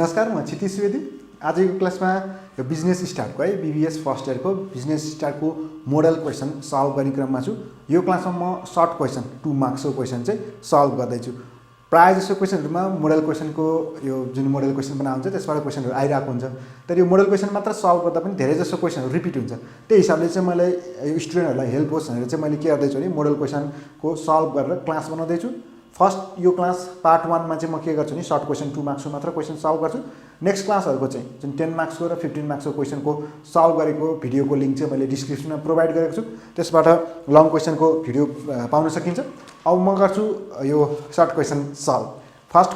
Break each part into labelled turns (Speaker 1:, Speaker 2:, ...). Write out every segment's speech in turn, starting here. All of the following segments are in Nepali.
Speaker 1: नमस्कार, म क्षितिज सुवेदी। आजको क्लासमा यो बिजनेस स्टार्टको है बीबीएस फर्स्ट इयरको बिजनेस स्टार्टको मोडल क्वेसन सल्भ गर्ने क्रममा छु। यो क्लासमा म सर्ट क्वेसन 2 मार्क्सको क्वेसन चाहिँ सल्भ गर्दैछु। प्रायः जसो क्वेसनहरुमा मोडल क्वेसनको यो जुन मोडल क्वेसन बनाएको हुन्छ त्यसबाट क्वेसनहरु आइरहेको हुन्छ, तर यो मोडल क्वेसन मात्र सल्भ गर्दा पनि धेरै जसो क्वेसनहरु रिपिट हुन्छ। त्यही हिसाबले चाहिँ मैले स्टुडेन्टहरुलाई हेल्प होस् भनेर चाहिँ मैले के गर्दैछु भने मोडल क्वेसनको सल्भ गरेर क्लास बनाउँदैछु। फर्स्ट यो क्लास पार्ट 1 मा चाहिँ म के गर्छु नि सर्ट क्वेसन 2 मार्क्सको मात्र क्वेसन सल्भ गर्छु। नेक्स्ट क्लासहरुको चाहिँ जुन 10 मार्क्सको र 15 मार्क्सको क्वेसनको सल्भ गरेको भिडियोको लिंक चाहिँ मैले डिस्क्रिप्सनमा प्रोभाइड गरेको छु। त्यसबाट लङ क्वेसनको भिडियो पाउन सकिन्छ। अब म गर्छु यो short question solve. First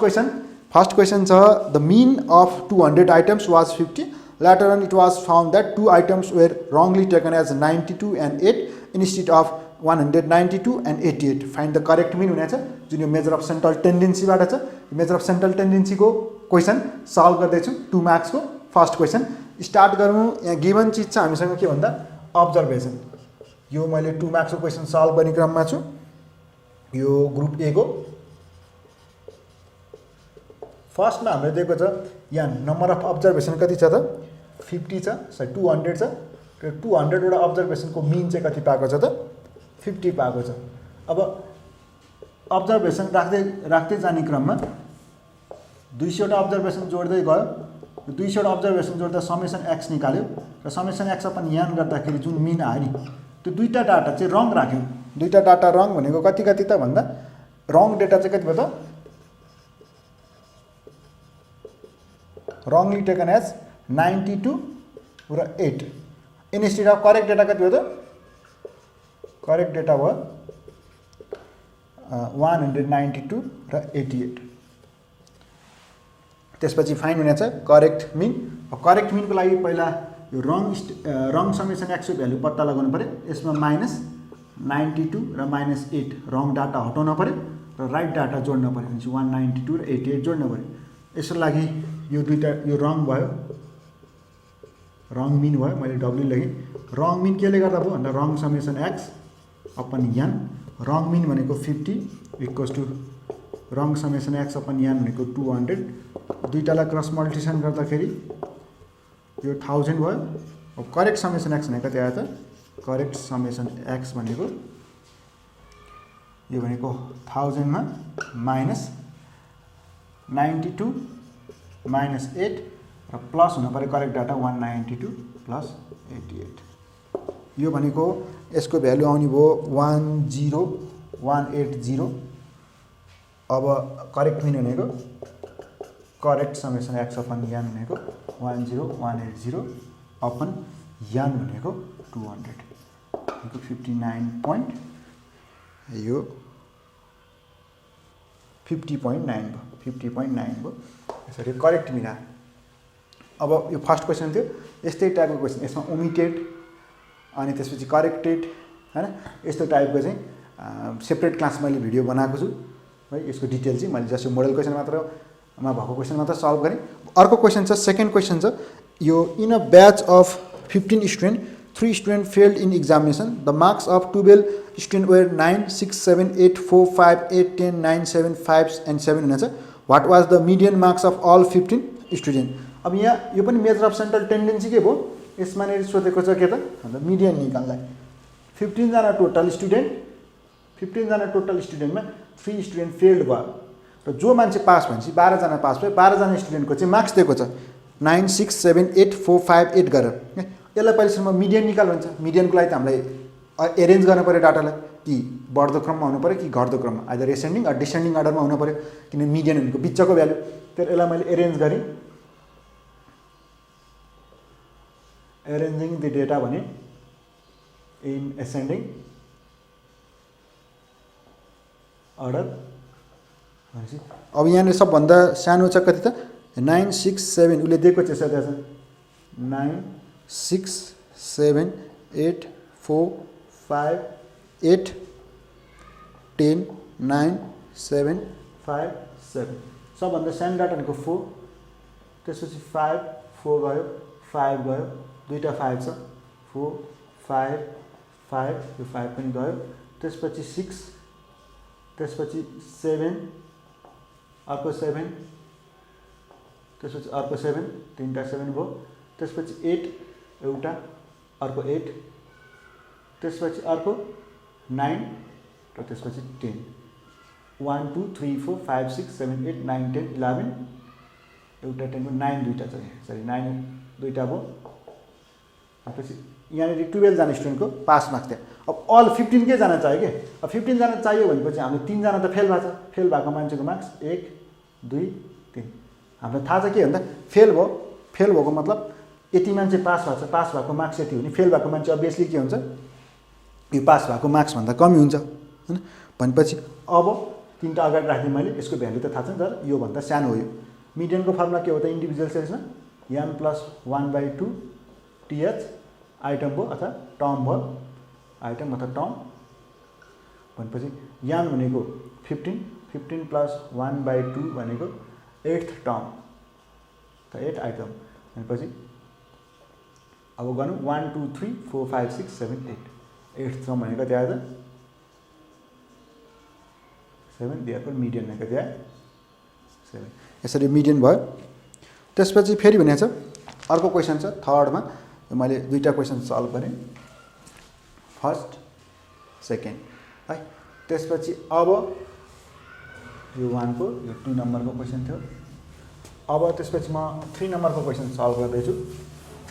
Speaker 1: question छ the mean of 200 items was 50. Later on it was found that 2 items were wrongly taken as 92 and 8 instead of 192 and 88. Find the correct mean हुनेछ जुन यो मेजर अफ सेन्ट्रल टेन्डेन्सी बाट छ। मेजर अफ सेन्ट्रल टेन्डेन्सी को क्वेसन सल्भ गर्दै छु 2 मार्क्स को फर्स्ट क्वेसन। स्टार्ट गरौँ। यहाँ गिवन चीज छ हामीसँग के भन्दा अब्जर्भेसन। यो मैले 2 मार्क्स को क्वेसन सल्भ गर्ने क्रममा छु। यो ग्रुप ए को फर्स्ट मा हामीले दिएको छ यहाँ नम्बर अफ अब्जर्भेसन कति छ त 50 छ, सरी 200 छ। 200 वटा अब्जर्भेसन को मीन चाहिँ कति पाएको छ त 50 पाएको छ। अब अब्जर्भेसन राख्दै जाने क्रममा 200 वटा अब्जर्भेसन जोड्दै गयो। 200 वटा अब्जर्भेसन जोड्दा समेसन x निकाल्यो र समेसन x अपन यान गर्दाखेरि जुन मीन आयो नि त्यो दुईटा डाटा चाहिँ रङ राख्यो। दुईटा डाटा रङ भनेको कति कति त भन्दा रङ डेटा चाहिँ कति भयो त wrongly taken as 92 र 8 instead of correct data कति हो त करेक्ट डेटा भयो 192 र 88। त्यसपछि फाइन हुनेछ करेक्ट मीन। करेक्ट मीन को लागि पहिला यो रङ समेसन x को भ्यालु पत्ता लगाउनु पर्यो। यसमा माइनस 92 र माइनस 8 रङ डाटा हटाउन पर्यो र राइट डाटा जोड्न पर्यो। भनेपछि 192 र 88 जोड्न पर्यो। यसको लागि यो दुईटा यो रङ भयो, रङ मीन भयो, मैले डब्ल्यू लेखेँ। रङ मीन केले गर्दा भयो भन्दा रङ समेसन x अपन n। रङ मीन भनेको 50 इक्वल्स टु रङ समेसन x अपन n भनेको 200। दुईटालाई क्रस मल्टिप्लिकेसन गर्दाखेरि यो 1000 भयो। अब करेक्ट समेसन x भनेको कति आयो त करेक्ट समेसन x भनेको यो भनेको 1000 मा माइनस 92 माइनस 8 र प्लस हुन पर्यो करेक्ट डाटा 192 प्लस 88। यो भनेको यसको भ्यालु आउने भयो 10180। अब करेक्ट मीन भनेको correct summation x upon n भनेको 10180 अपन n भनेको 200 भनेको 59 point यो 50.9 भयो 50.9 भयो। यसरी करेक्ट मीन आयो। अब यो फर्स्ट क्वेसन थियो यस्तै टाइपको क्वेसन। यसमा ओमिटेड अनि त्यसपछि करेक्टेड हैन यस्तो टाइपको चाहिँ सेपरेट क्लास मैले भिडियो बनाएको छु है। यसको डिटेल चाहिँ मैले जस्तो मोडल क्वेसन मात्रमा भएको क्वेसन मात्र सल्भ गरेँ। अर्को क्वेसन छ सेकेन्ड क्वेसन छ यो in a batch of 15 student 3 student failed in examination the marks of 12 student were 9 6 7 8 4 5 8 10 9 7 5 and 7 हुनेछ। What was the median marks of all 15 student. अब यहाँ यो पनि मेजर अफ सेन्ट्रल टेन्डेन्सी के भयो यसमा नै सोधेको छ के त भन्दा मिडियन निकाल्दा 15 जना टोटल स्टुडेन्टमा 3 स्टुडेन्ट फेल्ड भयो र जो मान्छे पास भएपछि 12 जना पास भयो। 12 जना स्टुडेन्टको चाहिँ मार्क्स दिएको छ 9 6 7 8 4 5 8 गरेर। यसलाई पहिलेसम्म मिडियन निकाल भन्छ। मिडियनको लागि त हामीलाई एरेन्ज गर्न पर्यो डाटालाई कि बढ्दो क्रममा हुनु पर्यो कि घट्दो क्रममा आइदर एसेन्डिङ अर डिसेन्डिङ अर्डरमा हुनु पर्यो किन मिडियन भनेको बिचको भ्यालु। तर यसलाई मैले एरेन्ज गरेँ एरेन्जिङ द डेटा भने इन एसेन्डिङ अर्डर भनेपछि अब यहाँनिर सबभन्दा सानो छ कति त 9 6 7 उसले दिएको छ सदा 9 6 7 8 4 5 8 10 9 7 5 7 सबभन्दा सानो डाटा भनेको 4। त्यसपछि 5 4 गयो 5 गयो दुईटा 5 छ 4 5 5 यो 5 पनि गयो। त्यसपछि 6 त्यसपछि 7 अर्को 7 त्यसपछि अर्को 7 तीनटा 7 भयो त्यसपछि 8 एउटा अर्को 8 त्यसपछि अर्को 9 र त्यसपछि 10 1 2 3 4 5 6 7 8 9 10 11 एउटा 10 को 9 दुईटा छ सरी 9 दुईटा भयो त्यसपछि यहाँनिर 12 जना स्टुडेन्टको पास मार्क्स थियो अब अल 15 के जना चाहियो के अब 15 जना चाहियो भनेपछि हामीले 3 जना त फेल भएको छ फेल भएको मान्छेको मार्क्स 1 2 3 हामीलाई थाहा छ के भन्दा फेल भएको मतलब यति मान्छे पास भएको छ पास भएको मार्क्स यति हो नि फेल भएको मान्छे अभियसली के हुन्छ यो पास भएको मार्क्स भन्दा कमी हुन्छ हैन भनेपछि अब तीनटा अगाडि राख्दै मैले यसको भ्यालु त थाहा छ नि तर यो भन्दा सानो हो यो मिडियनको फर्मुला के हो त इन्डिभिजुअल सेल्समा m + 1/2 th आइटम भयो अथवा टर्म भयो आइटम अथवा टर्म भनेपछि m भनेको 15 15 + 1/2 भनेको 8th टर्म त 8 आइटम भनेपछि अब गर्नु 1 2 3 4 5 6 7 8 8th टर्म भनेको कति आयो त 7 दिएको मिडियन भनेको कति आयो 7 यसरी मिडियन भयो त्यसपछि फेरि भनेको छ अर्को क्वेशन छ थर्डमा मैले दुईटा क्वेशन सल्भ गरेँ फर्स्ट सेकेन्ड है त्यसपछि अब यो 1 को यो 2 नम्बरको क्वेशन थियो अब त्यसपछि म 3 नम्बरको क्वेशन सल्भ गर्दैछु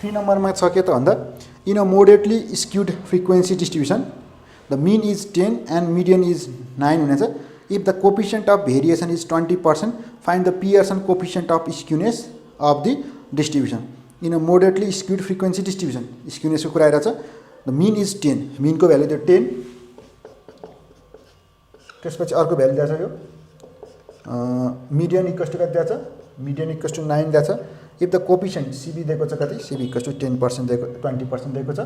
Speaker 1: 3 नम्बरमा छ के त भन्दा in a moderately skewed frequency distribution the mean is 10 and median is 9 हुनेछ if the coefficient of variation is 20% find the Pearson coefficient of skewness of the distribution in a moderately skewed frequency distribution स्क्युनेसको कुरा आइरहेछ द मिन इज 10 मिनको भ्यालु त्यो 10 त्यसपछि अर्को भ्यालु दिएको छ यो मिडियन इक्वल्स टु कति दिएको छ मिडियन इक्वल्स टु 9 दिएको छ इफ द कोफिसिएन्ट सिबी दिएको छ कति सिबी इक्वल्स टु 10% दिएको 20% दिएको छ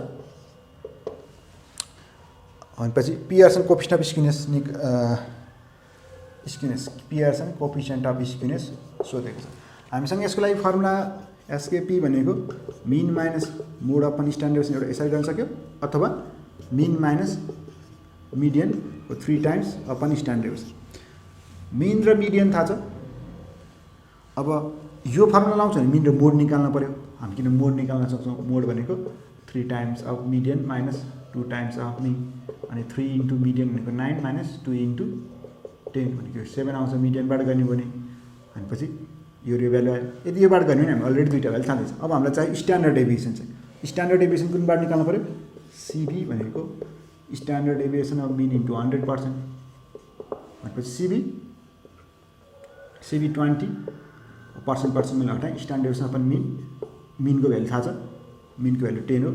Speaker 1: भनेपछि Pearson coefficient of skewness Pearson coefficient of skewness सोधेको छ हामीसँग यसको लागि फर्मुला एसकेपी भनेको मिन माइनस मोड अपन स्ट्यान्डर्ड एउटा यसरी गर्न सक्यो अथवा मिन माइनस मिडियन को 3 टाइम्स अपन स्ट्यान्डर्ड मिन र मिडियन थाहा छ अब यो फर्मुला लाउँछ भने मिन र मोड निकाल्न पर्यो हामी किन मोड निकाल्न सक्छौँ मोड भनेको 3 times of median minus 2 times of mean अनि 3 इन्टु मिडियन भनेको 9 माइनस 2 इन्टु 10 भनेको 7 आउँछ मिडियनबाट गर्ने भने भनेपछि यो भ्यालु आयो यदि योबाट गर्ने भने हामी अलरेडी दुईटा भ्यालु थाहा छ अब हामीलाई चाहिँ स्ट्यान्डर्ड डेभिएसन चाहिँ स्ट्यान्डर्ड डेभिएसन कुनबाट निकाल्नु पर्यो सिबी भनेको standard deviation of mean into 100% भनेपछि सिबी 20% मैले हटाएँ स्ट्यान्डर्ड डेभिएसन अपन मिनको भ्यालु थाहा छ मिनको भ्यालु 10 हो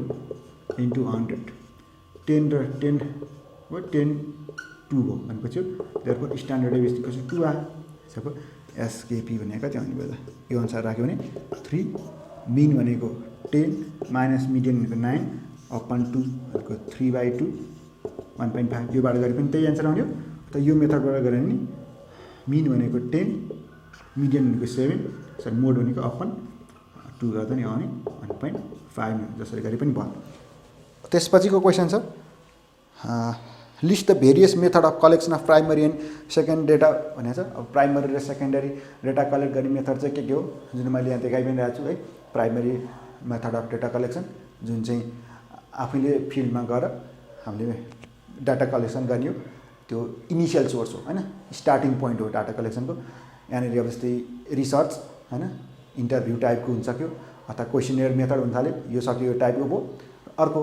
Speaker 1: इन्टु 100 10 र 10 हो 10 2 हो भनेपछि त्यसको स्ट्यान्डर्ड डेभिएसन कसरी 2 आयो त्यसको एसकेपी भनेको कति आउने भयो त यो अनुसार राख्यो भने 3 मिन भनेको 10 माइनस मिडियन भनेको 9 अपन 2 भनेको 3/2 1.5 योबाट गरे पनि त्यही एन्सर आउने हो त यो मेथडबाट गरे भने मिन भनेको 10 मिडियन भनेको 7 सरी मोड भनेको अपन 2 गर्दा नि आउने 1.5 जसरी गरे पनि भयो त्यसपछिको क्वेसन छ list the various method of collection of primary and second data भनेको छ अब प्राइमरी र सेकेन्डरी डेटा कलेक्ट गर्ने मेथड चाहिँ के हो जुन मैले यहाँ देखाइ पनि रहेको छु है primary method of data collection जुन चाहिँ आफैले फिल्डमा गएर हामीले डाटा कलेक्सन गर्ने हो त्यो इनिसियल सोर्स हो हैन स्टार्टिङ पोइन्ट हो डाटा कलेक्सनको यहाँनिर अब जस्तै रिसर्च हैन इन्टरभ्यू टाइपको हुन्छ सक्यो अथवा क्वेसनर मेथड हुन थाल्यो यो सक्यो यो टाइपको भयो अर्को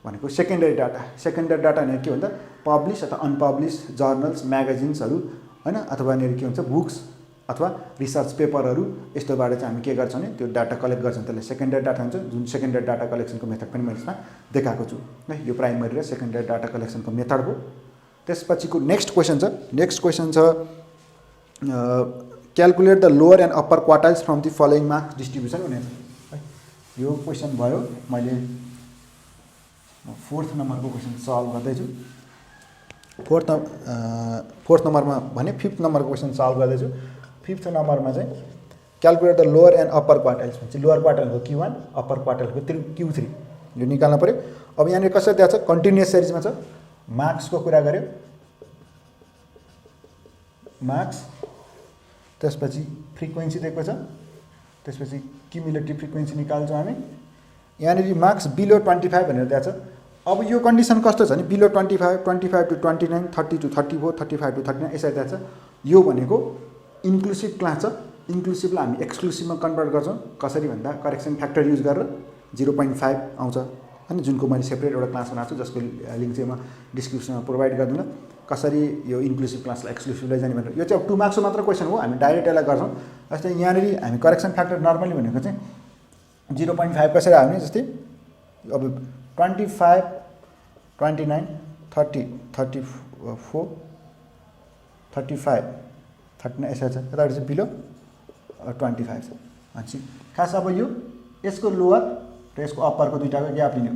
Speaker 1: भनेको सेकेन्डरी डाटा भनेको के भन्दा पब्लिस अथवा अनपब्लिस जर्नल्स म्यागजिन्सहरू हैन अथवा यहाँनिर के हुन्छ बुक्स अथवा रिसर्च पेपरहरू यस्तोबाट चाहिँ हामी के गर्छौँ भने त्यो डाटा कलेक्ट गर्छौँ त्यसले सेकेन्डरी डाटा हुन्छ जुन सेकेन्डरी डाटा कलेक्सनको मेथड पनि मैले यसमा देखाएको छु है यो प्राइमरी र सेकेन्डरी डाटा कलेक्सनको मेथड हो त्यसपछिको नेक्स्ट क्वेसन छ calculate the lower and upper quartiles from the following marks distribution हुनेछ है यो क्वेसन भयो मैले 4th नम्बरको क्वेसन सल्भ गर्दैछु 4th नम्बरमा भने 5th नम्बरको क्वेसन सल्भ गर्दैछु 5th नम्बरमा चाहिँ calculate the lower and upper quartiles भन्छ लोअर क्वार्टाइलको Q1 अप्पर क्वार्टाइलको Q3 यो निकाल्न पर्यो अब यहाँनिर कसरी दिएको छ कन्टिन्युअस सिरिजमा छ मार्क्सको कुरा गर्यो मार्क्स त्यसपछि फ्रिक्वेन्सी दिएको छ त्यसपछि क्युमुलेटिभ फ्रिक्वेन्सी निकाल्छौँ हामी। यहाँनिर मार्क्स बिलो 25 भनेर दिएको छ। अब यो कन्डिसन कस्तो छ भने बिलो 25, 25 to 29, 30 to 34, 35 to 39 यसरी दिएको छ। यो भनेको इन्क्लुसिभ क्लास छ। इन्क्लुसिभलाई हामी एक्सक्लुसिभमा कन्भर्ट गर्छौँ। कसरी भन्दा करेक्सन फ्याक्टर युज गरेर 0.5 आउँछ हैन, जुनको मैले सेपरेट एउटा क्लास बनाएको छु जसको लिङ्क चाहिँ म डिस्क्रिप्सनमा प्रोभाइड गरिदिनु। कसरी यो इन्क्लुसिभ क्लासलाई एक्सक्लुसिभ लैजाने भनेर यो चाहिँ अब 2 मार्क्सको मात्र क्वेसन हो, हामी डाइरेक्ट यसलाई गर्छौँ। जस्तै यहाँनिर हामी करेक्सन फ्याक्टर नर्मली भनेको चाहिँ 0.5 कसरी आयो भने जस्तै अब 25, 29, 30, 34, 35, 39 यसरी छ। यताबाट चाहिँ बिलो 25 छ। भनेपछि खास अब यो यसको लोवर र यसको अप्परको दुईटाको ग्याप लिने हो,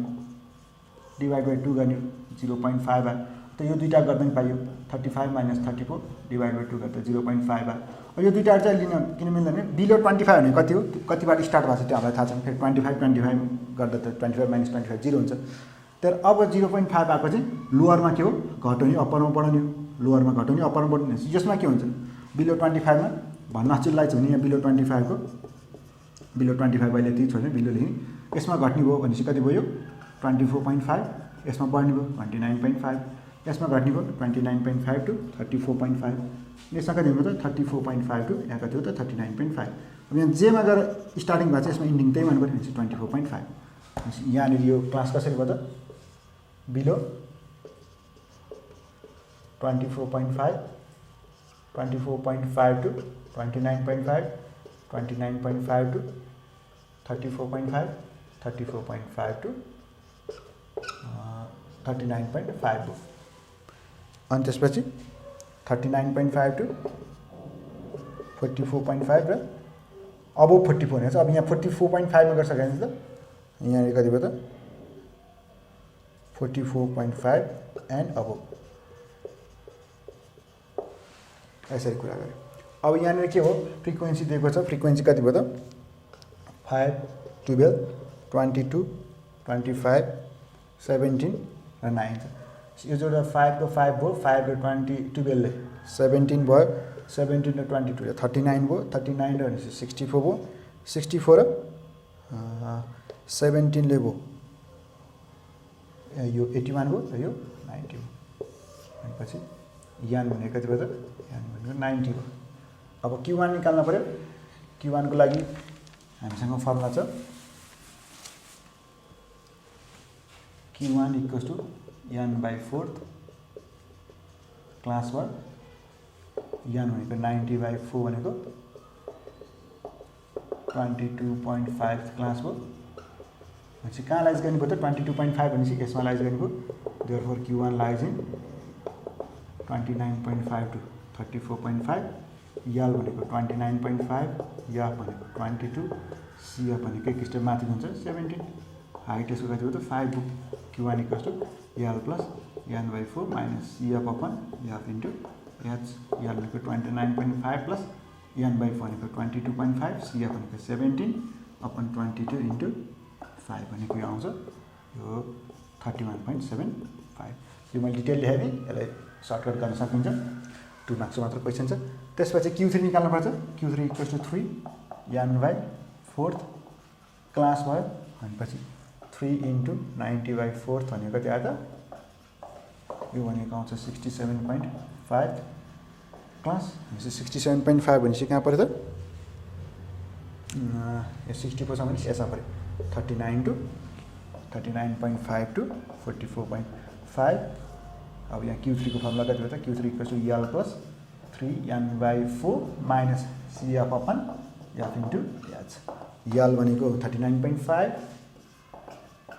Speaker 1: डिभाइड बाई 2 गर्ने 0.5 आयो। त यो दुईटा गर्दा पनि पाइयो 35 - 34 डिभाइड बाई 2 गर्दा 0.5 आयो। अब यो दुईटा चाहिँ लिन किन मिल्दैन भने बिलो 25 भने कति हो, कतिबाट स्टार्ट भएको छ त्यो हामीलाई थाहा छैन। फेरि 25 गर्दा त 25 - 25 0 हुन्छ। तर अब 0.5 आएको चाहिँ लोवरमा के हो घटाउने, अप्परमा बढाउने हो। लोवरमा घटाउने, अप्परमा बढाउने। यसमा के हुन्छ बिलो 25 मा भन्न चिल्लाइछ भने यहाँ बिलो 25 को बिलो 25 अहिले यति छोड्ने बिलो लेख्ने, यसमा घट्ने भयो भनेपछि कति भयो 24.5, यसमा बढ्ने भयो 29.5, यसमा घट्ने भयो 29.5 to 34.5, यसमा कति हो त 34.5 to यहाँ कति हो त 39.5। अब यहाँ जेमा गएर स्टार्टिङ भएको छ यसमा इन्डिङ त्यही भन्नु पर्यो भनेपछि 24.5। यहाँनिर यो क्लास कसरी भयो त बिलो 24.5, 24.5 to 29.5, 29.5 to 34.5, 34.5 to 39.5 हो। अनि त्यसपछि 39.5 to 44.5 र अब 44 हुन्छ। अब यहाँ 44.5 मा गरिसक्यो भने त यहाँनिर कति भयो त 44.5 एन्ड अब यसरी कुरा गऱ्यो। अब यहाँनिर के हो फ्रिक्वेन्सी दिएको छ, फ्रिक्वेन्सी कति भयो त 5, 12, 22, 25, 17 र 9 छ। यो जोडा 5 को 5 भयो, 5 र 12 ले 17 भयो, 17 र 22 ले 39 भयो, 39 र 64 भयो, 64 र 17 ले भयो यो 81 भयो र यो 90 भयो। भनेपछि यान भनेको कति भयो त यान भनेको 90 भयो। अब Q1 निकाल्न पर्यो। Q1 को लागि हामीसँग फर्मुला छ Q1 = n/4 क्लास 1 n भनेको 90/4 भनेको 22.5 क्लास भयो। भनेपछि कहाँ लाइज गर्ने भयो त 22.5 भनेपछि यसमा लाइज गर्ने भयो। Therefore Q1 lies in 29.5 to 34.5, यल भनेको 29.5, यफ भनेको 22, सिएफ भनेको एक स्टेप माथि हुन्छ 17, हाइट यसको कति हो त 5 हो। Q1 = L plus n/4 minus CF upon F into H, L भनेको 29.5 प्लस n/4 भनेको 22.5, सिएफ भनेको 17 अपन 22 इन्टु 5 भनेको यो आउँछ यो 31.75। यो मैले डिटेल लेखेँ नि, यसलाई सर्टकट गर्न सकिन्छ। 2 मार्क्सको मात्र क्वेसन छ। त्यसपछि Q3 निकाल्नु पर्छ। Q3 = 3 n/4 क्लास भयो। भनेपछि 3 × 90/4 भनेको कति आयो त यो भनेको आउँछ 67.5 क्लास। भनेपछि 67.5 भनेपछि कहाँ पर्यो त यो 64 सम्म यसमा पर्यो 39.5 to 44.5। अब यहाँ Q3 को फर्मुला कति हो त Q3 = L plus 3n/4 minus CF upon F into H. L भनेको 39.5,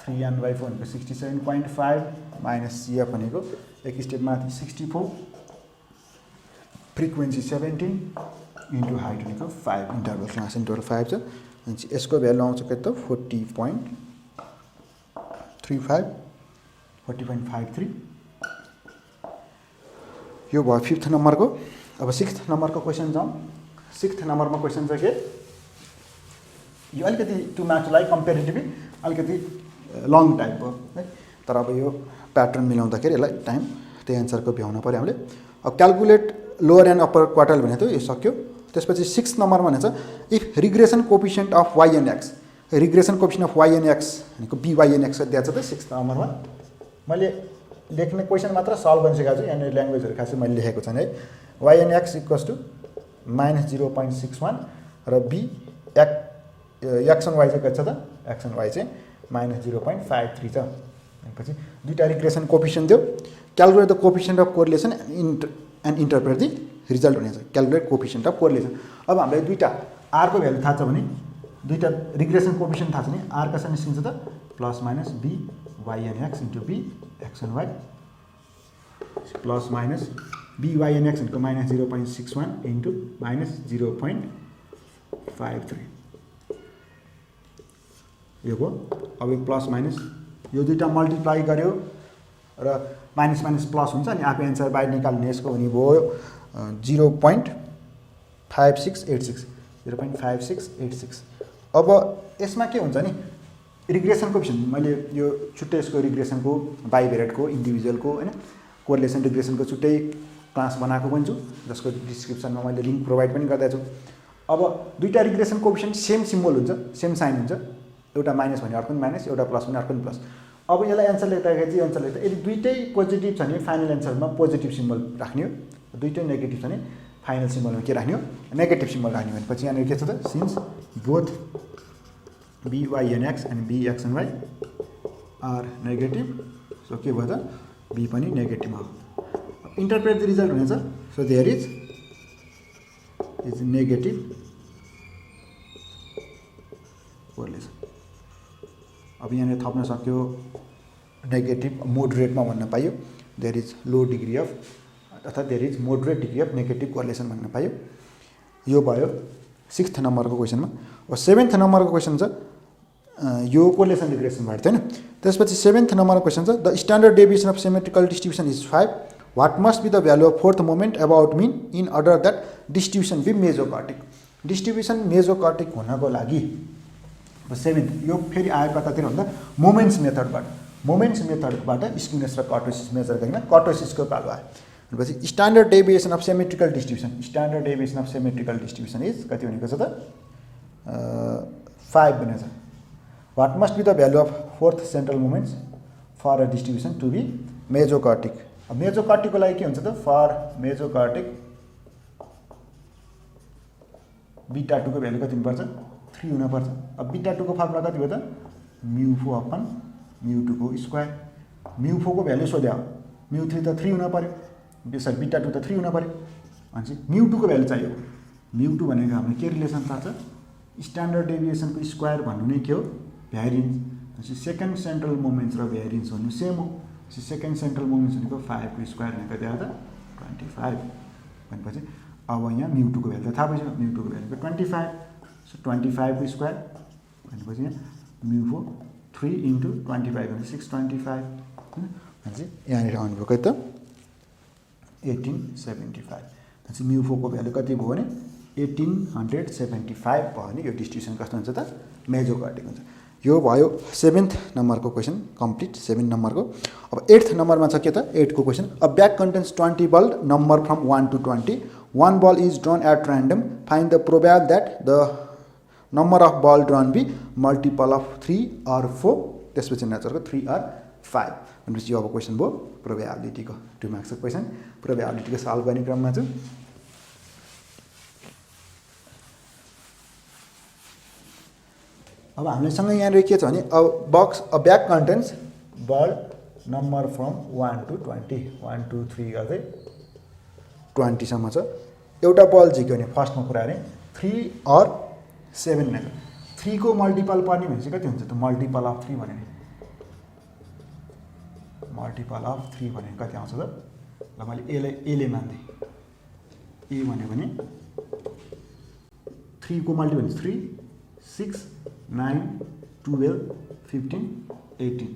Speaker 1: 3n/4 भनेको 67.5 माइनस सिएफ भनेको एक स्टेप माथि 64, फ्रिक्वेन्सी 17 इन्टु हाइट भनेको 5, इन्टरभल क्लास इन्टरभल 5 छ। अनि यसको भ्यालु आउँछ कति त 40.35, 40.53। यो भयो 5th नम्बरको। अब 6th नम्बरको क्वेसन जाउँ। 6th नम्बरमा क्वेसन चाहिँ के यो अलिकति 2 मार्क्सलाई कम्पेरिटिभली अलिकति लङ टाइप हो है, तर अब यो प्याटर्न मिलाउँदाखेरि यसलाई टाइम त्यही एन्सरको भ्याउन पर्यो हामीले। अब calculate lower and upper quartile भने त यो सक्यो। त्यसपछि 6 नम्बरमा भनेको छ if regression coefficient of y and x, regression coefficient of y and x भनेको by एन्ड x दिएको छ त 6 नम्बरमा। मैले लेख्ने क्वेसन मात्र सल्भ गरिसकेको छु, यहाँनिर ल्याङ्ग्वेजहरू खासै मैले लेखेको छैन है। y and x equals to -0.61 र b x एन्ड y चाहिँ कति छ त, x एन्ड y चाहिँ -0.53 छ। त्यसपछि दुईटा रिग्रेसन कोफिसिएन्ट दियो, calculate the coefficient of correlation and interpret the result हुनेछ, क्याल्कुलेट कोफिसिएन्ट अफ कोरिलेसन। अब हामीलाई दुईटा r को भ्यालु थाहा छ भने, दुईटा रिग्रेसन कोफिसिएन्ट थाहा छ भने r कसरी निस्किन्छ त, plus minus b y and x into b x and y plus minus b y and x भनेको -0.61 इन्टु -0.53 यो भयो। अब यो प्लस माइनस यो दुईटा मल्टिप्लाई गर्यो र माइनस माइनस प्लस हुन्छ अनि आफै एन्सर बाहिर निकाल्ने यसको हुने भयो 0.5686 0.5686। अब यसमा के हुन्छ नि रिग्रेसन कोफिसिएन्ट मैले यो छुट्टै यसको रिग्रेसनको बाइभेरिएटको इन्डिभिजुअलको हैन कोरिलेसन रिग्रेसनको छुट्टै क्लास बनाएको पनि छु, जसको डिस्क्रिप्सनमा मैले लिङ्क प्रोभाइड पनि गर्दैछु। अब दुईटा रिग्रेसन कोफिसिएन्ट सेम सिम्बल हुन्छ, सेम साइन हुन्छ, एउटा माइनस भने अर्को पनि माइनस, एउटा प्लस भने अर्को पनि प्लस। अब यसलाई एन्सर लेख्दाखेरि चाहिँ एन्सर लेख्दा यदि दुईटै पोजिटिभ छ भने फाइनल एन्सरमा पोजिटिभ सिम्बल राख्ने हो, दुईटै नेगेटिभ छ भने फाइनल सिम्बलमा के राख्ने हो, नेगेटिभ सिम्बल राख्ने हो। भनेपछि यहाँनिर के छ त, since both b y and x and b x and y are negative, so के भयो त b पनि नेगेटिभ हो। इन्टरप्रेट द रिजल्ट हुनेछ, so there is negative correlation. अब यहाँनिर थप्न सक्यो नेगेटिभ मोडरेटमा भन्न पाइयो, there is low degree of अर्थात् there is moderate degree of negative correlation भन्न पाइयो। यो भयो 6th नम्बरको क्वेसनमा। अब 7th नम्बरको क्वेसन छ यो कोरिलेसन रिग्रेसन भयो हैन। त्यसपछि 7th नम्बरको क्वेसन छ the standard deviation of symmetrical distribution is 5, what must be the value of fourth moment about mean in order that distribution be mesokurtic. Distribution mesokurtic हुनको लागि 7th यो फेरि आयो कतातिर भन्दा मोमेन्ट्स मेथडबाट, मोमेन्ट्स मेथडबाट स्क्युनेस र कर्टोसिस मेजर गरिन कर्टोसिसको पालो आयो। भनेपछि standard deviation of symmetrical distribution, standard deviation of symmetrical distribution is कति भनेको छ त 5 भनेको छ। What must be the value of fourth central moments for a distribution to be mesokurtic. अब मेजोकर्टिकको लागि के हुन्छ त, फर मेजोकर्टिक बीटा 2 को भ्यालु कति हुनुपर्छ, 3 हुनुपर्छ। अब बीटा 2 को फर्मुला कति भयो त, म्यु4 अपन म्यु2 को स्क्वायर। म्यु4 को भ्यालु सोध्या, म्यु3 त 3 हुन पर्यो, सरी बीटा 2 त 3 हुन पर्यो। अनि म्यु2 को भ्यालु चाहियो। म्यु2 भनेको हामीले के रिलेसन थाहा छ, स्ट्यान्डर्ड डेभिएसनको स्क्वायर भन्नु नै के हो, भ्यारिएन्स। भनेपछि सेकेन्ड सेन्ट्रल मोमेन्ट्स र भ्यारिएन्स भन्नु सेम हो। सेकेन्ड सेन्ट्रल मोमेन्ट्स भनेको 5 को स्क्वायर भनेको कति आयो त 25 भनेपछि अब यहाँ म्यु2 को भ्यालु थाहा भइसक्यो, म्यु2 को भ्यालु 25, सो 25 को स्क्वायर भनेपछि यहाँ म्यु4 3 इन्टु 25 भने 625 हैन। भनेपछि यहाँनिर आउनुभयो कति त 1875। भनेपछि म्यु4 को भ्यालु कति भयो भने 1875 भयो भने यो डिस्ट्रिब्युसन कस्तो हुन्छ त, मेजोकर्टिक हुन्छ। यो भयो 7th नम्बरको क्वेसन कम्प्लिट 7 नम्बरको। अब 8th नम्बरमा छ के त 8 को question, a bag contains 20 ball number from 1 to 20, 1 ball is drawn at random, find the probability that the number of ball drawn be multiple of 3 or 4, त्यसपछि नेचरको 3 or 5। भनेपछि यो अब क्वेसन भयो प्रोबेबिलिटीको 2 मार्क्सको क्वेसन, प्रोबेबिलिटीको सल्भ गर्ने क्रममा छु। अब हामीसँग यहाँनिर के छ भने a bag contains ball number from 1 to 20, 1 2 3 गर्दै 20 सम्म छ। एउटा बल झिक्यो भने फर्स्टमा कुरा गरे 3 or 7 भनेको 3 को मल्टिपल पर्ने भने चाहिँ कति हुन्छ त, मल्टिपल अफ 3 भने मल्टिपल अफ 3 भने कति आउँछ त, ल मैले एले मान्दै ए भन्यो भने 3 को मल्टिपल 3 6 9 12 15 18।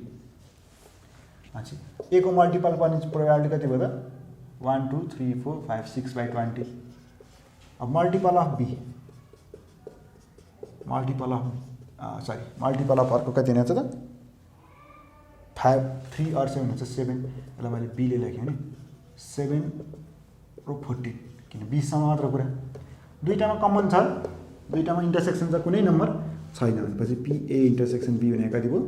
Speaker 1: अच्छा ए को मल्टिपल पर्ने प्रोबेबिलिटी कति भयो त 1 2 3 4 5 6/20। अब multiple of B, multiple of अर्को कति हुन्छ त 5 3 or 7 हुन्छ 7। यसलाई मैले बीले लेखेँ नि 7 र 14 किन 20 सम्म मात्र कुरा दुईटामा कमन छ, दुईटामा इन्टरसेक्सन छ, कुनै नम्बर छैन भनेपछि PA इन्टरसेक्सन B भनेको कति भयो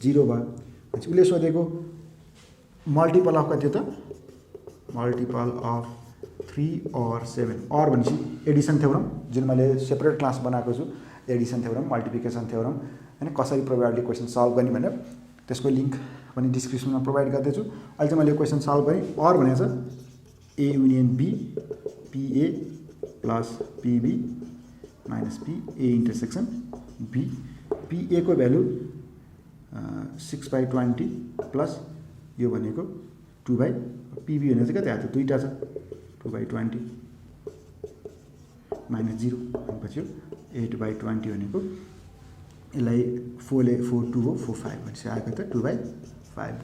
Speaker 1: 0 भयो। भनेपछि उसले सोधेको मल्टिपल अफ कति हो त मल्टिपल अफ 3 और 7 और भनेपछि एडिसन थ्योरम जुन मैले सेपरेट क्लास बनाएको छु एडिसन थ्योरम मल्टिप्लिकेसन थ्योरम हैन कसरी प्रोबेबिलिटी क्वेसन सल्भ गर्ने भनेर त्यसको लिंक पनि डिस्क्रिप्सनमा प्रोभाइड गर्दैछु। अहिले चाहिँ मैले क्वेसन सल्भ गरेँ। और भनेको छ A union B PA plus PB minus P A intersection B PA को भ्यालु 6/20 प्लस यो भनेको 2 बाई PB भनेको चाहिँ कति आयो त दुईटा छ 2/20 माइनस 0 भनेपछि 8/20 भनेको यसलाई 4 ले 4 2 हो 4 5 भनेपछि आएको त 2/5।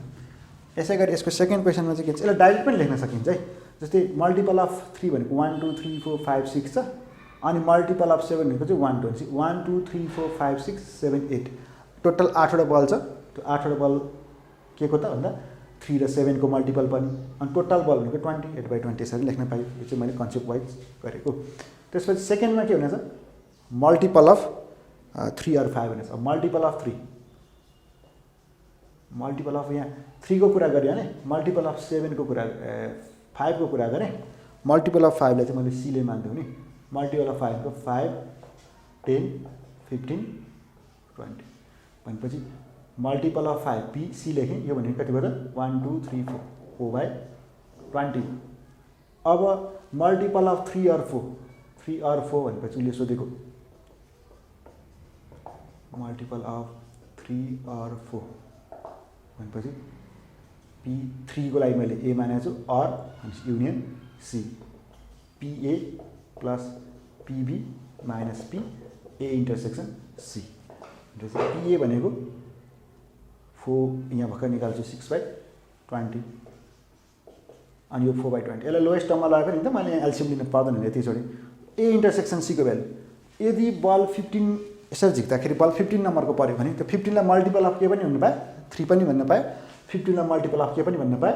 Speaker 1: यसै गरी यसको सेकेन्ड क्वेसनमा चाहिँ के छ यसलाई डाइरेक्ट पनि लेख्न सकिन्छ है। जस्तै मल्टिपल अफ 3 भनेको 1 2 3 4 5 6 छ अनि मल्टिपल अफ 7 भनेको चाहिँ 1 2 1 2 3 4 5 6 7 8 टोटल 8 वटा बल छ। त्यो 8 वटा बल के को त भन्दा 3 र 7 को मल्टिपल पनि अनि टोटल बल भनेको 20 8/20 यसरी लेख्न पाइयो। यो चाहिँ मैले कन्सेप्ट वाइज गरेको। त्यसपछि सेकेन्डमा के हुनेछ मल्टिपल अफ 3 और 5 भनेछ। मल्टिपल अफ 3 मल्टिपल अफ यहाँ 3 को कुरा गरेँ भने मल्टिपल अफ 7 को कुरा 5 को कुरा गरेँ। मल्टिपल अफ 5 लाई चाहिँ मैले C ले मान्दै हुने। मल्टिपल अफ 5 को 5 10 15 20 भनेपछि मल्टिपल अफ 5 P C लेखेँ। यो भनेको कति भयो त 1 2 3 4 4/20। अब मल्टिपल अफ 3 और 4 3 और 4 भनेपछि उसले सोधेको मल्टिपल अफ 3 और 4 भनेपछि P3 को लागि मैले A मानेको छु और union C PA plus PB minus P A intersection C PA भनेको 4 यहाँ भर्खर निकाल्छु 6/20 अनि यो 4/20 यसलाई लोएस्ट टर्ममा लगाएको नि त मैले यहाँ एलसीएम लिन पर्दैन भने यति छोडेँ। A इन्टरसेक्सन C को भ्यालु यदि बल 15 यसरी झिक्दाखेरि बल 15 नम्बरको पर्यो भने त 15 लाई मल्टिपल अफ के पनि हुन पाए 3 पनि भन्न पाए 15 लाई मल्टिपल अफ के पनि भन्न पाए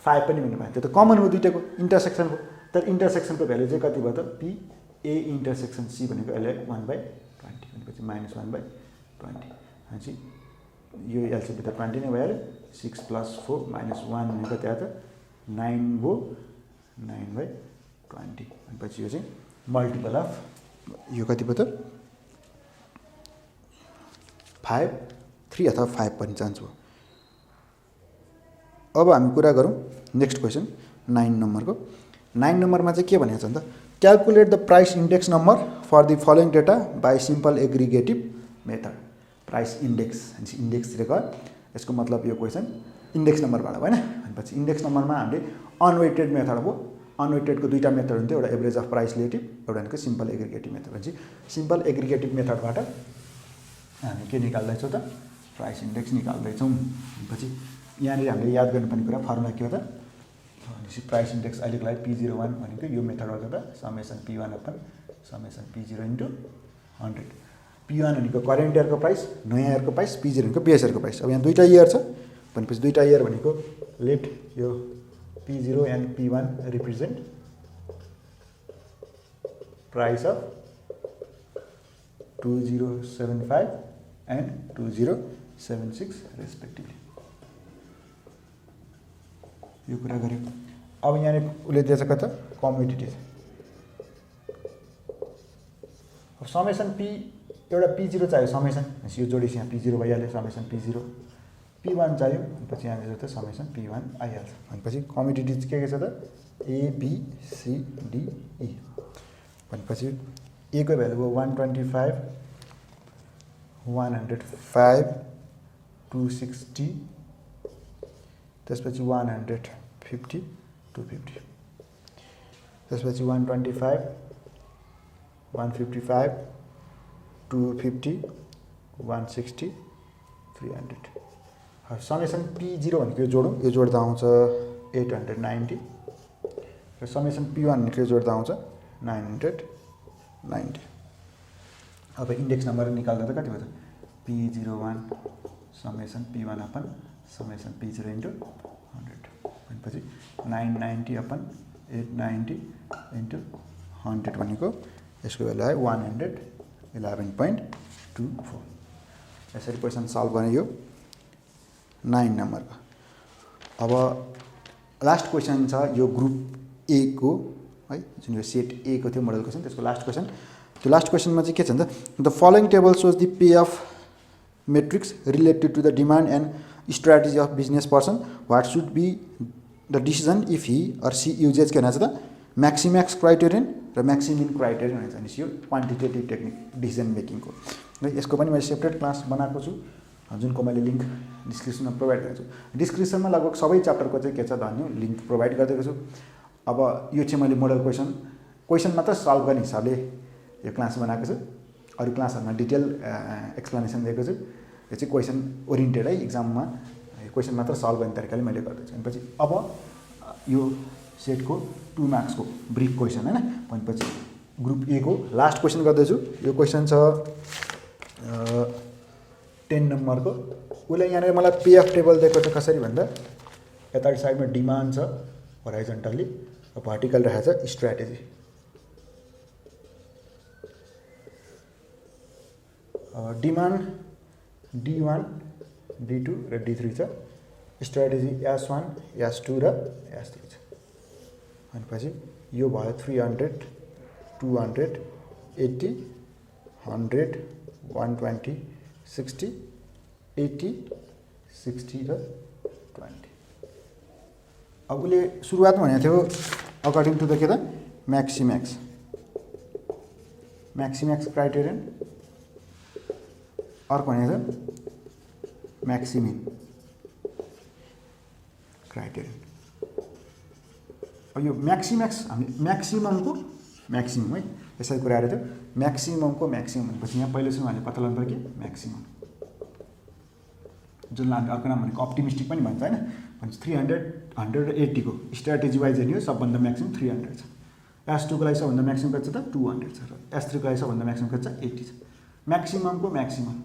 Speaker 1: 5 पनि भन्न पाए। त्यो त कमन हो दुईटाको इन्टरसेक्सनको। तर इन्टरसेक्सनको भ्यालु चाहिँ कति भयो त P A इन्टरसेक्सन C भनेको यसले 1/20 भनेपछि माइनस 1/20 भनेपछि यो एलसीएम त 20 नै भइहाल्यो। 6 प्लस 4 माइनस 1 भनेको कति आयो त 9 भयो 9/20 भनेपछि यो चाहिँ मल्टिपल अफ यो कति भयो त 5 3 अथवा 5 पनि चान्स भयो। अब हामी कुरा गरौँ नेक्स्ट क्वेसन 9 नम्बरको। 9 नम्बरमा चाहिँ के भनेको छ भन्दा calculate the price index number for the following data by simple aggregative method. Price index भनेपछि इन्डेक्सतिर गयो। यसको मतलब यो क्वेसन इन्डेक्स नम्बरबाट होइन भनेपछि इन्डेक्स नम्बरमा हामीले अनवेटेड मेथड भयो। अनवेटेडको दुईवटा मेथड हुन्थ्यो एउटा एभरेज अफ प्राइस रिलेटिभ एउटा भनेको सिम्पल एग्रिगेटिभ मेथड। भनेपछि सिम्पल एग्रिगेटिभ मेथडबाट हामी के निकाल्दैछौँ त प्राइस इन्डेक्स निकाल्दैछौँ। भनेपछि यहाँनिर हामीले याद गर्नुपर्ने कुरा फर्मुला के हो त भनेपछि प्राइस इन्डेक्स अहिलेको लागि P01 भनेको यो मेथडबाट त summation P1 upon summation P0 into 100। P1 भनेको करेन्ट इयरको प्राइस नयाँ इयरको प्राइस P0 भनेको बेस इयरको प्राइस। अब यहाँ दुईवटा इयर छ भनेपछि दुईवटा इयर भनेको लेट यो P0 and P1 represent price of 2075 and 2076 respectively. यो कुरा गऱ्यो। अब यहाँनिर उसले दिएछ कता कम्युनिटी अब समेसन P एउटा P0 चाहियो समेसन यो जोडिस यहाँ P0 भइहाल्यो समेसन P0 P1 चाहियो भनेपछि यहाँनिर त समेसन P1 आइहाल्छ। भनेपछि कम्युनिटी के छ त A B C D E भनेपछि A को भ्यालु भयो 125 105 260 त्यसपछि 150 250 त्यसपछि 125 155 250 160 300। समेसन P0 भनेको यो जोडौँ यो जोड्दा आउँछ 890 र समेसन P1 भनेको यो जोड्दा आउँछ 990। अब इन्डेक्स नम्बर निकाल्दा त कति भयो त P01 summation P1 upon summation P0 into 100 भनेपछि 990 अपन 890 इन्टु 100 भनेको यसको भ्यालु आयो 111.24। यसरी क्वेसन सल्भ गर्ने यो 9 नम्बरको। अब लास्ट क्वेसन छ यो ग्रुप ए को है, जुन यो सेट ए को थियो मोडल क्वेसन, त्यसको लास्ट क्वेसन। त्यो लास्ट क्वेसनमा चाहिँ के छ भन्दा the following table shows the payoff matrix related to the demand and strategy of business person, what should be the decision if he or she uses के भन्छ त म्याक्सिम्याक्स क्राइटेरियन र म्याक्सिमिन क्राइटेरियन भन्छ। भनेपछि यो क्वान्टिटेटिभ टेक्निक डिसिजन मेकिङको है। यसको पनि मैले सेपरेट क्लास बनाएको छु, जुनको मैले लिङ्क डिस्क्रिप्सनमा प्रोभाइड गरेको छु। डिस्क्रिप्सनमा लगभग सबै च्याप्टरको चाहिँ के छ भन्ने लिङ्क प्रोभाइड गरिदिएको छु। अब यो चाहिँ मैले मोडल क्वेसन मात्र सल्भ गर्ने हिसाबले यो क्लास बनाएको छु। अरू क्लासहरूमा डिटेल एक्सप्लेनेसन दिएको छु। यो चाहिँ क्वेसन ओरिएन्टेड है, इक्जाममा क्वेसन मात्र सल्भ गर्ने तरिकाले मैले गर्दैछु। भनेपछि अब यो सेटको 2 मार्क्सको ब्रिफ क्वेसन हैन। भनेपछि ग्रुप ए को लास्ट क्वेसन गर्दैछु। यो क्वेसन छ 10 नम्बरको। उसले यहाँनिर मलाई पेएफ टेबल दिएको छ कसरी भन्दा यतापट्टि साइडमा डिमान्ड छ हराइजन्टल्ली, भर्टिकल राखेको छ स्ट्राटेजी। डिमान्ड D1, D2 र D3 छ। स्ट्राटेजी S1, S2 र S3 छ। भनेपछि यो भयो 300, 200, 80, 100, 120, 60, 80, 60 र 20। अब उसले सुरुवातमा भनेको थियो अकर्डिङ टु द के त म्याक्सिम्याक्स क्राइटेरियन, अर्को भनेको छ म्याक्सिमिन क्राइटेरियन। अब यो म्याक्सिम्याक्स हामी म्याक्सिममको म्याक्सिमम है यसरी कुरा गरेको थियो। म्याक्सिममको म्याक्सिमम भनेपछि यहाँ पहिलेसम्म हामीले पत्ता लगाउनु पर्यो कि म्याक्सिमम, जुनलाई हामीले अर्को नाम भनेको अप्टिमिस्टिक पनि भन्छ होइन। भनेपछि 300, 180 को स्ट्राटेजी वाइज हेर्ने हो सबभन्दा म्याक्सिमम 300 छ। S2 को लागि सबभन्दा म्याक्सिमम कति छ त 200 छ र S3 को लागि सबभन्दा म्याक्सिमम कति छ 80 छ। म्याक्सिममको म्याक्सिमम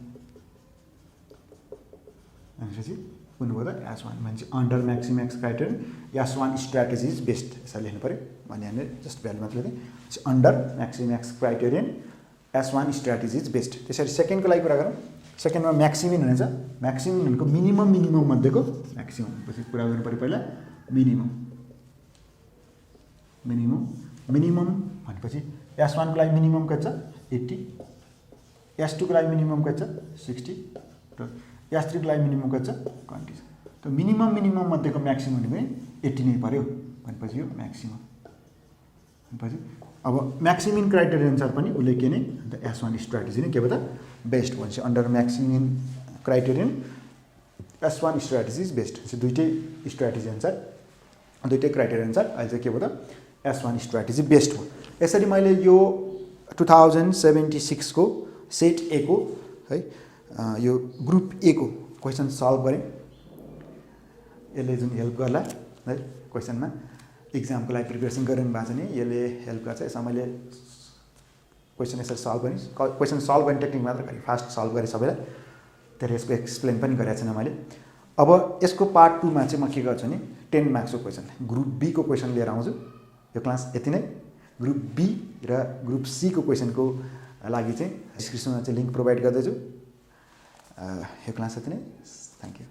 Speaker 1: भनेपछि कुन भयो त S1 भनेपछि under maximax criterion S1 strategy is best यसरी लेख्नु पऱ्यो। भने हामीले जस्ट भ्यालु मात्र लेखेँ। Under maximax criterion S1 strategy is best. त्यसरी सेकेन्डको लागि कुरा गरौँ। सेकेन्डमा म्याक्सिमिन हुनेछ। म्याक्सिमिन भनेको मिनिमम मध्येको म्याक्सिमम। पछि कुरा गर्नु पऱ्यो पहिला मिनिमम भनेपछि S1 को लागि मिनिमम कति छ 80, S2 को लागि मिनिमम कति छ 60 र S3 को लागि मिनिमम कति छ 20 छ। त मिनिमम मध्येको म्याक्सिमम भने 80 नै पर्यो। भनेपछि यो म्याक्सिमम। भनेपछि अब म्याक्सिमिन क्राइटेरियन अनुसार पनि उसले के नै अन्त S1 स्ट्राटेजी नै के भयो त बेस्ट भन्छ। Under maximin criterion S1 strategy is best. दुईटै स्ट्राटेजी अनुसार दुईटै क्राइटेरियन अनुसार अहिले चाहिँ के भयो त S1 स्ट्राटेजी बेस्ट हो। यसरी मैले यो 2076 को सेट ए को है यो ग्रुप ए को क्वेसन सल्भ गरेँ। यसले जुन हेल्प गर्ला है क्वेसनमा इक्जामको लागि प्रिपेरेसन गरिरहनु भएको छ नि यसले हेल्प गर्छ। यसमा मैले क्वेसन यसरी सल्भ गरेँ। क्वेसन सल्भ गर्ने टेक्निक मात्र गरेँ, फास्ट सल्भ गरेँ सबैलाई। तर यसको एक्सप्लेन पनि गरेको छैन मैले। अब यसको पार्ट 2 मा चाहिँ म के गर्छु नि 10 मार्क्सको क्वेसन ग्रुप बी को क्वेसन लिएर आउँछु। यो क्लास यति नै। ग्रुप बी र ग्रुप सी को क्वेसनको लागि चाहिँ डिस्क्रिप्सनमा चाहिँ लिङ्क प्रोभाइड गर्दैछु। यो क्लास यति नै। Thank you.